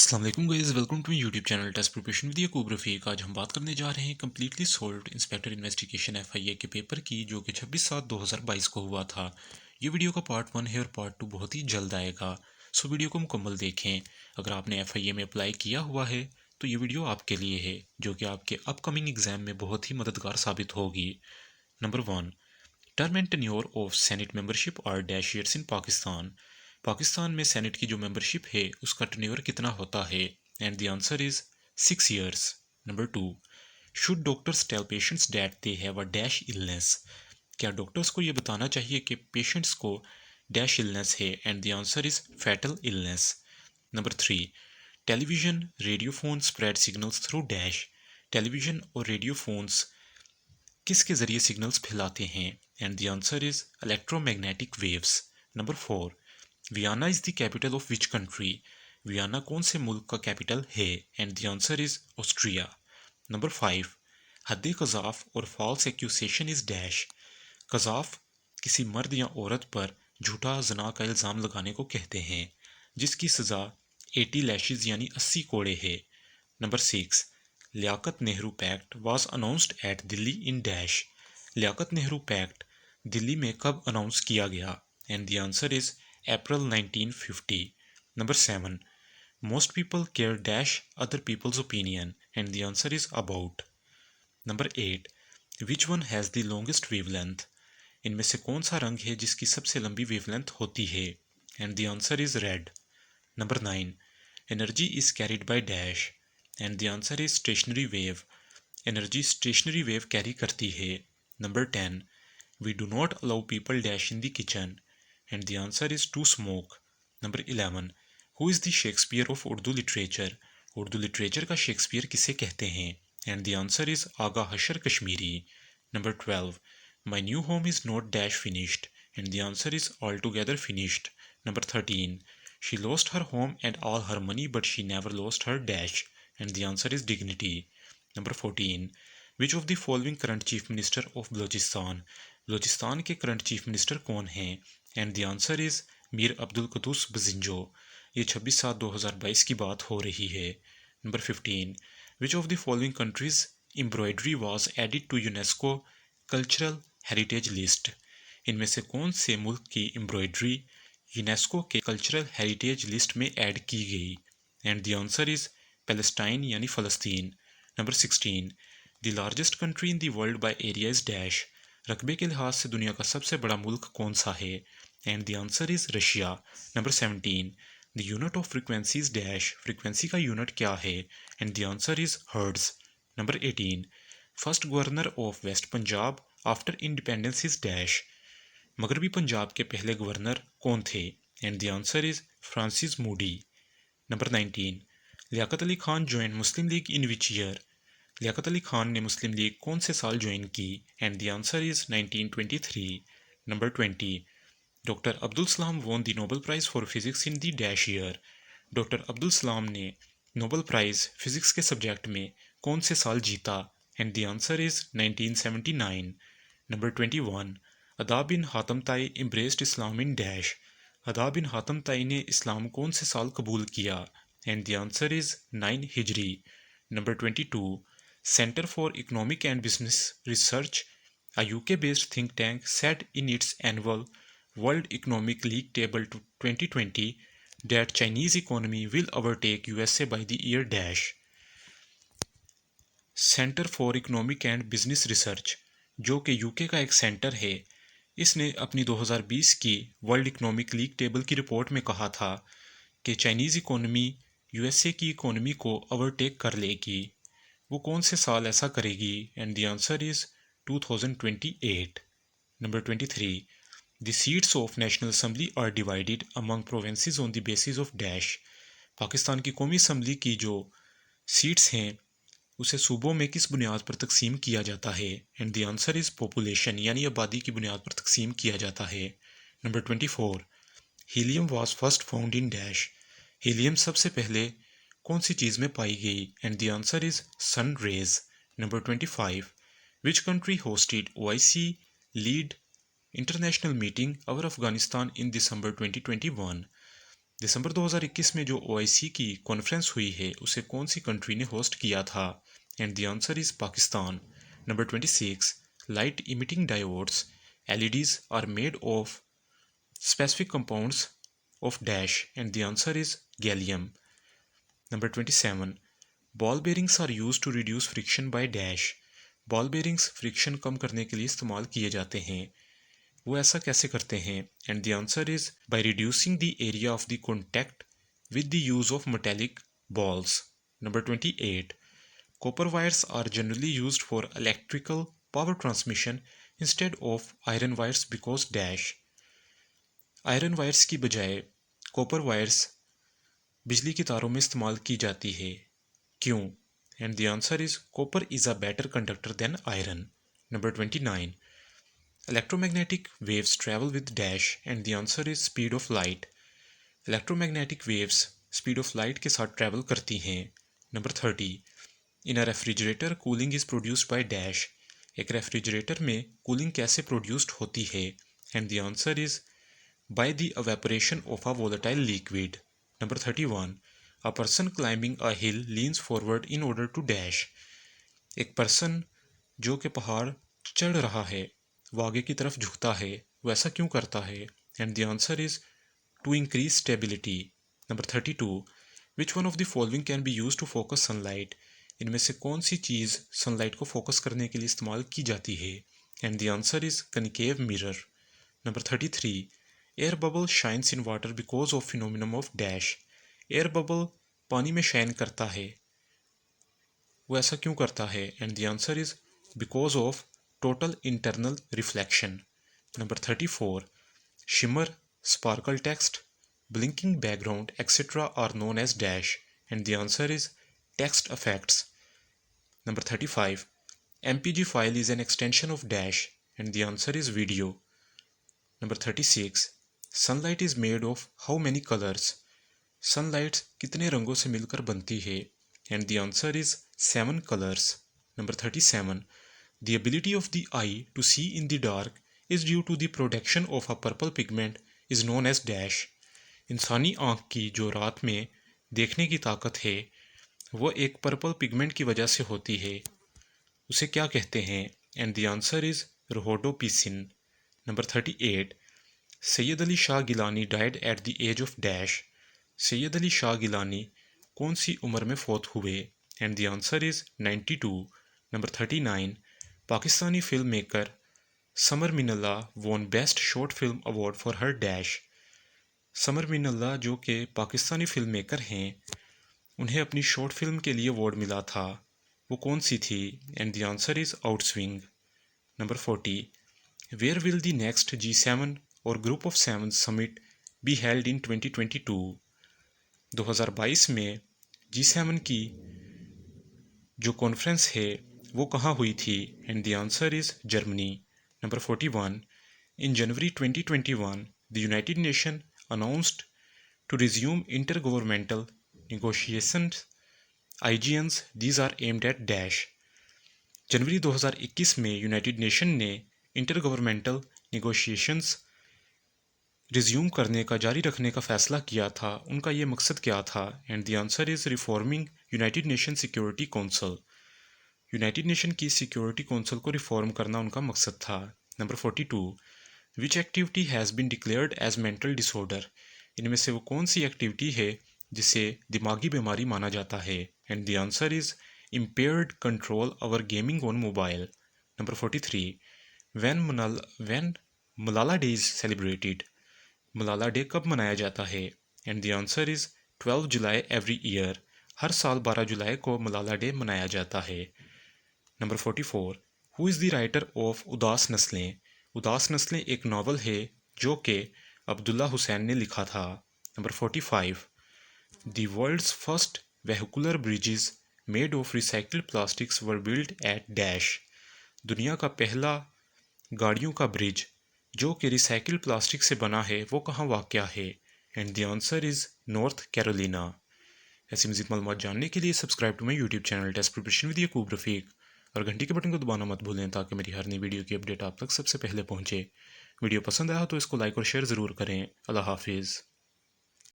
अस्सलाम वालेकुम guys, welcome to YouTube channel test preparation with Yakub Rafiq. आज हम बात करने जा रहे हैं completely solved inspector investigation FIA के पेपर की, जो कि 26/7/2022 को हुआ था। ये वीडियो का पार्ट 1 है और पार्ट 2 बहुत ही जल्द आएगा, सो वीडियो को मुकम्मल देखें। अगर आपने एफआईए में अप्लाई किया हुआ है तो ये वीडियो आपके लिए है, जो कि आपके अपकमिंग एग्जाम में बहुत ही मददगार साबित होगी। Number 1, term and tenure of senate membership are dash years in Pakistan. Pakistan में सेनेट की जो मेंबरशिप है उसका टेन्योर कितना होता है? And the answer is 6 years। Number 2, should doctors tell patients that they have a dash illness. क्या डॉक्टर्स को ये बताना चाहिए कि पेशेंट्स को डैश इलनेस है? And the answer is fatal illness. Number 3, television radio phone spread signals through dash. Television और radio phones किसके जरिए सिग्नल्स फैलाते हैं? And the answer is electromagnetic waves. Number 4, Vienna is the capital of which country. Vienna कौन से मुल्क का capital है? And the answer is Austria. Number 5, हद कज़ाफ और फॉल्स एक्यूसेशन इज डैश। कज़ाफ किसी मर्द या औरत पर झूठा जना का इल्ज़ाम लगाने को कहते हैं, जिसकी सज़ा 80 लैशेज यानी 80 कोड़े है। Number 6, Liaquat Nehru pact was announced at Delhi in dash. Liaquat Nehru pact Delhi में कब अनाउंस किया गया? And the answer is April 1950। Number 7, most people care dash other people's opinion. And the answer is about. Number 8, which one has the longest wavelength. इनमें से कौन सा रंग है जिसकी सबसे लंबी वेवलेंथ होती है? And the answer is red. Number 9, energy is carried by dash. And the answer is stationary wave. Energy stationary wave carry करती है। Number 10, we do not allow people dash in the kitchen. And the answer is to smoke. Number 11, who is the Shakespeare of Urdu literature. Urdu literature का Shakespeare किसे कहते हैं? And the answer is Agha Hashar Kashmiri. Number 12, my new home is not dash finished. And the answer is all together finished. Number 13, she lost her home and all her money but she never lost her dash. And the answer is dignity. Number 14, which of the following current chief minister of Balochistan। Balochistan के current chief minister कौन हैं? And the answer is Mir Abdul Quddus Bizenjo. ये 26/7/2022 की बात हो रही है। Number 15, which of the following countries embroidery was added to UNESCO cultural heritage list. इनमें से कौन से मुल्क की एम्ब्रॉयडरी यूनेस्को के कल्चरल हेरिटेज लिस्ट में ऐड की गई? And the answer is Palestine यानी फ़लस्तीन। Number 16, the largest country in the world by area is dash. रकबे के लिहाज से दुनिया का सबसे बड़ा मुल्क कौन सा है? And the answer is Russia. Number 17, the unit of frequency is dash. Frequency का यूनिट क्या है? And the answer is hertz. Number 18, first governor of west Punjab after independence is dash. मगरबी पंजाब के पहले गवर्नर कौन थे? And the answer is Francis Moody. Number 19, Liaquat Ali Khan join Muslim League in which year. Liaquat Ali Khan ने मुस्लिम लीग कौन से साल ज्वाइन की? And the answer is 1923। Number 20, doctor Abdul Salam won the Nobel prize for physics in the dash year. Doctor Abdul Salam ने नोबेल प्राइज फिजिक्स के subject में कौन से साल जीता? And the answer is 1979। Number 21, अदा बिन हातम ताई एम्ब्रेस्ड इस्लाम इन डैश। अदा बिन हातम ताई ने इस्लाम कौन से साल कबूल किया? And the answer is 9 Hijri. Number 22, centre for economic and business research, a UK-based think tank, said in its annual World Economic League Table 2020 that Chinese economy will overtake USA by the year dash। Centre for economic and business research, जो कि UK का एक centre है, इसने अपनी 2020 की world economic league table की report में कहा था कि चाइनीज़ इकोनॉमी यूएसए की इकोनॉमी को ओवरटेक कर लेगी। वो कौन से साल ऐसा करेगी? And the answer is 2028। Number 23, the seats of national assembly are divided among provinces on the basis of dash. Pakistan की कौमी असम्बली की जो सीट्स हैं उसे सूबों में किस बुनियाद पर तकसीम किया जाता है? And the answer is population यानी आबादी की बुनियाद पर तकसीम किया जाता है। Number 24, helium was first found in dash. Helium सबसे पहले कौन सी चीज़ में पाई गई? And the answer is sun rays. Number 25, which country hosted OIC led international meeting over Afghanistan in December 2021। दिसंबर 2021 में जो OIC की कॉन्फ्रेंस हुई है उसे कौन सी कंट्री ने होस्ट किया था? And the answer is Pakistan. Number 26, light emitting diodes LEDs are made of specific compounds of dash and the answer is gallium. Number 27, ball bearings are used to reduce friction by dash. Ball bearings friction कम करने के लिए इस्तेमाल किए जाते हैं, वो ऐसा कैसे करते हैं? And the answer is by reducing the area of the contact with the use of metallic balls. Number 28, copper wires are generally used for electrical power transmission instead of iron wires because dash. Iron wires की बजाय copper wires बिजली की तारों में इस्तेमाल की जाती है, क्यों? And the answer is copper is a better conductor than iron. Number 29, electromagnetic waves travel with dash and the answer is speed of light. Electromagnetic waves speed of light के साथ ट्रैवल करती हैं. Number 30, in a refrigerator cooling is produced by dash. एक refrigerator में cooling कैसे produced होती है? And the answer is by the evaporation of a volatile liquid. Number 31, a person climbing a hill leans forward in order to dash. एक person जो कि पहाड़ चढ़ रहा है वो आगे की तरफ झुकता है, वो ऐसा क्यों करता है? And the answer is to increase stability. Number 32, which one of the following can be use to focus sunlight. इनमें से कौन सी चीज़ सनलाइट को फोकस करने के लिए इस्तेमाल की जाती है? And the answer is concave mirror. Number 33, air bubble shines in water because of phenomenon of dash. Air bubble पानी में शाइन करता है, वो ऐसा क्यों करता है? And the answer is because of total internal reflection. Number 34, shimmer, sparkle text, blinking background etcetera are known as dash. And the answer is text effects. Number 35, MPG file is an extension of dash and the answer is video. Number 36, sunlight is made of how many colours. Sunlight कितने रंगों से मिलकर बनती है? And the answer is 7 colours. Number 37, the ability of the eye to see in the dark is due to the production of a purple pigment is known as dash. इंसानी आँख की जो रात में देखने की ताकत है वो एक पर्पल पिगमेंट की वजह से होती है, उसे क्या कहते हैं? And the answer is rhodopsin. Number 38, Syed Ali Shah Geelani died at the age of dash. Syed Ali Shah Geelani कौन सी उम्र में फौत हुए? And the answer is 92. Number 39, Pakistani film maker Samar Minallah won best short film award for her dash. Samar Minallah जो कि पाकिस्तानी फिल्म मेकर हैं, उन्हें अपनी शॉर्ट फिल्म के लिए अवार्ड मिला था, वो कौन सी थी? And the answer is outswing. Number 40, where will the next G7 और group of 7 summit be held in 2022. 2022 में G7 की जो कॉन्फ्रेंस है वो कहाँ हुई थी? And the answer is Germany. Number 41, in January 2021 the United Nation announced to resume inter governmental negotiations IGNs. These are aimed at dash. जनवरी 2021 में यूनाइटेड नेशन ने इंटर गवर्नमेंटल नेगोशिएशंस रिज्यूम करने का, जारी रखने का फैसला किया था, उनका ये मकसद क्या था? And the answer is reforming United Nation Security Council. United Nation की सिक्योरिटी काउंसिल को रिफॉर्म करना उनका मकसद था. Number 42, which activity has been declared as mental disorder. इनमें से वो कौन सी एक्टिविटी है जिसे दिमागी बीमारी माना जाता है? And the answer is impaired control over gaming on mobile. Number 43, when Malala day is celebrated. Malala day कब मनाया जाता है? And the answer is 12 July every year. हर साल 12 जुलाई को मलाला डे मनाया जाता है. Number 44, who is the writer of Udaas Naslein. उदास नस्लें एक नावल है जो कि अब्दुल्ला हुसैन ने लिखा था. Number 45, the world's first vehicular bridges made of recycled plastics were built at dash. दुनिया का पहला गाड़ियों का ब्रिज जो कि रिसाइकिल प्लास्टिक से बना है वो कहाँ वाक़या है? And the answer is North Carolina. ऐसी मज़ीद मालूमात जानने के लिए subscribe to my YouTube channel test preparation with Yakub Rafiq और घंटी के बटन को दबाना मत भूलें ताकि मेरी हर नई वीडियो की अपडेट आप तक सबसे पहले पहुँचे. वीडियो पसंद आया तो इसको लाइक और शेयर ज़रूर करें. अल्लाह हाफिज़.